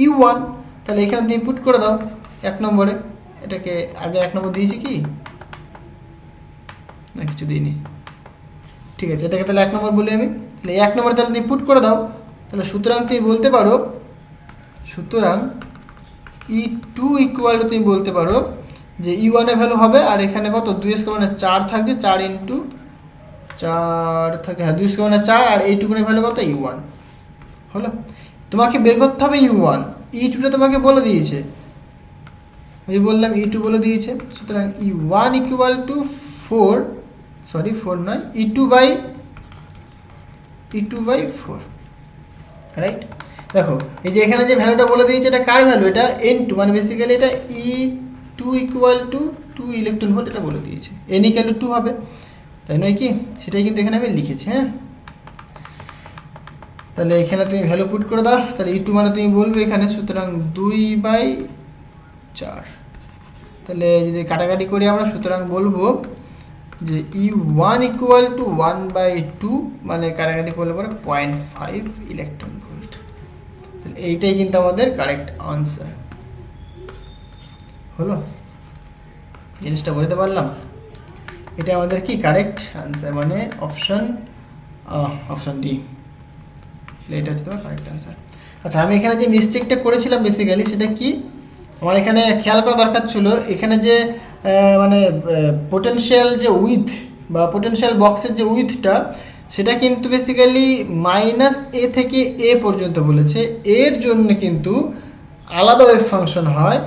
E1। তাহলে এখানে তুমি পুট করে দাও 1 নম্বরে। এটাকে আগে 1 নম্বর দিয়েছি কি না, কিছু দিইনি, ঠিক আছে। এটাকে তাহলে 1 নম্বর বলি আমি। তাহলে 1 নম্বরে তাহলে তুমি পুট করে দাও। তাহলে সুতরাং তুমি বলতে পারো, সুতরাং E2 = তুমি বলতে পারো যে E1 এর ভ্যালু হবে, আর এখানে কত 2² মানে 4 থাকছে, 4 ইন্টু 4 থাকছে, হ্যাঁ 2² মানে 4, আর এইটুকুনের ভ্যালু কত? E1। হলো? তোমাকে বের করতে হবে E1। E2টা তোমাকে বলে দিয়েছে, ওই বললাম E2 বলে দিয়েছে। সুতরাং E1 = 4, সরি 4 নয়, E2/4, রাইট? দেখো এই যে এখানে যে ভ্যালুটা বলে দিয়েছে এটা কার ভ্যালু? এটা n2, মানে বেসিক্যালি এটা E2 = 2 ইলেকট্রন ভোল্ট এটা বলে দিয়েছে। n = 2 হবে, তাই নয় কি? সেটাই কিন্তু এখানে আমি লিখেছি। হ্যাঁ, তাহলে এখানে তুমি ভ্যালু পুট করে দাও। তাহলে E2 মানে তুমি বলবে এখানে, সুতরাং 2/4। তাহলে যদি কাটাকাটি করি আমরা, সুতরাং বলবো যে E1 = 1/2, মানে কাটাকাটি করলে পরে 0.5 ইলেকট্রন ভোল্ট। তাহলে এইটাই কিন্তু আমাদের কারেক্ট আনসার। হলো? জিনিসটা বলতে পারলাম? এটা আমাদের কি কারেক্ট আনসার, মানে অপশন ডি। এটা হচ্ছে তোমার কারেক্ট আনসার। আচ্ছা, আমি এখানে যে মিস্টেকটা করেছিলাম বেসিক্যালি সেটা কি আমার এখানে খেয়াল করা দরকার ছিল। এখানে যে মানে পোটেনশিয়াল যে উইথ বা পোটেনশিয়াল বক্সের যে উইথটা, সেটা কিন্তু বেসিক্যালি -a থেকে a পর্যন্ত বলেছে। এর জন্য কিন্তু আলাদা ওয়েভ ফাংশন হয়,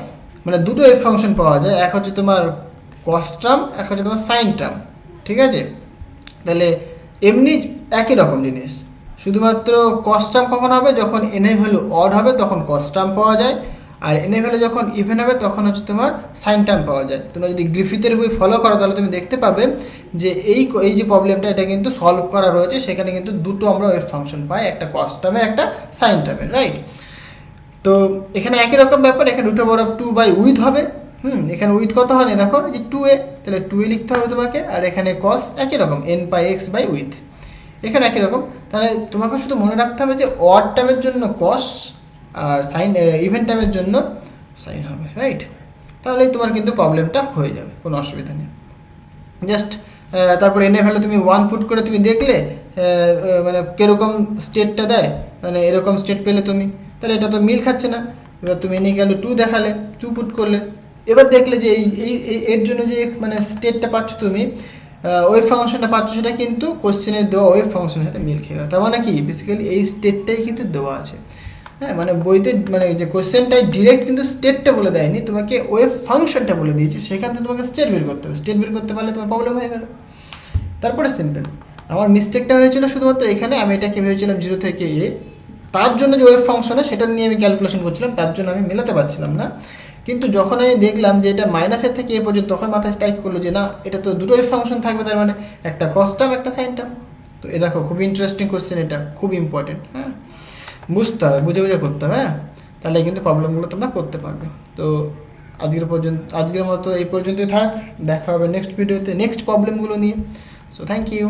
মানে দুটো ওয়েভ ফাংশন পাওয়া যায়, এক হচ্ছে তোমার কস টার্ম, এক হচ্ছে তোমার সাইন টার্ম, ঠিক আছে? তাহলে এমনি একই রকম জিনিস, শুধুমাত্র কস টার্ম কখন হবে? যখন n এর ভ্যালু অড হবে তখন কস টার্ম পাওয়া যায়, আর n এর ভ্যালু যখন ইভেন হবে তখন হচ্ছে তোমার সাইন টার্ম পাওয়া যায়। তোমরা যদি গ্রিফিথের বই ফলো করো তাহলে তুমি দেখতে পাবে যে এই যে প্রবলেমটা এটা কিন্তু সলভ করা রয়েছে, সেখানে কিন্তু দুটো আমরা ওয়েভ ফাংশন পাই, একটা কস টার্মের একটা সাইন টার্মের, রাইট? তো এখানে একই রকম ব্যাপার, এখানে √2 বাই উইথ হবে। এখানে উইথ কত হয় না, দেখো এই যে 2a, তাহলে 2a লিখতে হবে তোমাকে, আর এখানে কস একই রকম n/x বাই উইথ। এখানে একই রকম। তাহলে তোমাকে শুধু মনে রাখতে হবে যে অড টার্মের জন্য কস আর সাইন, ইভেন টার্মের জন্য সাইন হবে, রাইট? তাহলেই তোমার কিন্তু প্রবলেমটা হয়ে যাবে, কোনো অসুবিধা নেই। জাস্ট তারপর এনে ভ্যালু তুমি 1 পুট করে তুমি দেখলে মানে কীরকম স্টেটটা দেয়, মানে এরকম স্টেট পেলে তুমি, তাহলে এটা তো মিল খাচ্ছে না। এবার তুমি এনে গেল 2 দেখালে, 2 পুট করলে, এবার দেখলে যে এর জন্য যে মানে স্টেটটা পাচ্ছ তুমি, ওয়েভ ফাংশনটা পাচ্ছ, সেটা কিন্তু কোশ্চেনের দেওয়া ওয়েভ ফাংশনের সাথে মিল খেয়ে গেল। তার মানে কি, বেসিক্যালি এই স্টেটটাই কিন্তু দেওয়া আছে। হ্যাঁ, মানে বইতে মানে যে কোশ্চেনটাই ডিরেক্ট কিন্তু স্টেটটা বলে দেয়নি, তোমাকে ওয়েভ ফাংশনটা বলে দিয়েছে, সেখান থেকে তোমাকে স্টেট বের করতে হবে। স্টেট বের করতে পারলে তোমার প্রবলেম হয়ে গেল। তারপরে সিম্পল, আমার মিস্টেকটা হয়েছিল শুধুমাত্র এখানে, আমি এটাকে ভেবেছিলাম 0 থেকে a, তার জন্য যে ওয়েভ ফাংশন সেটা নিয়ে আমি ক্যালকুলেশন করছিলাম, তার জন্য আমি মেলাতে পারছিলাম না। কিন্তু যখন আমি দেখলাম যে এটা মাইনাসের থেকে এ পর্যন্ত, তখন মাথায় স্ট্রাইক করলো যে না, এটা তো দুটো ওয়েভ ফাংশন থাকবে, তার মানে একটা কস টার্ম একটা সাইন টার্ম। তো এ দেখো খুব ইন্টারেস্টিং কোশ্চেন, এটা খুব ইম্পর্টেন্ট। হ্যাঁ, বুঝতে হবে, বুঝে বুঝে করতে হবে। হ্যাঁ, তাহলে কিন্তু প্রবলেমগুলো তোমরা করতে পারবে। তো আজকের মতো এই পর্যন্তই থাক, দেখা হবে নেক্সট ভিডিওতে নেক্সট প্রবলেমগুলো নিয়ে। So thank you.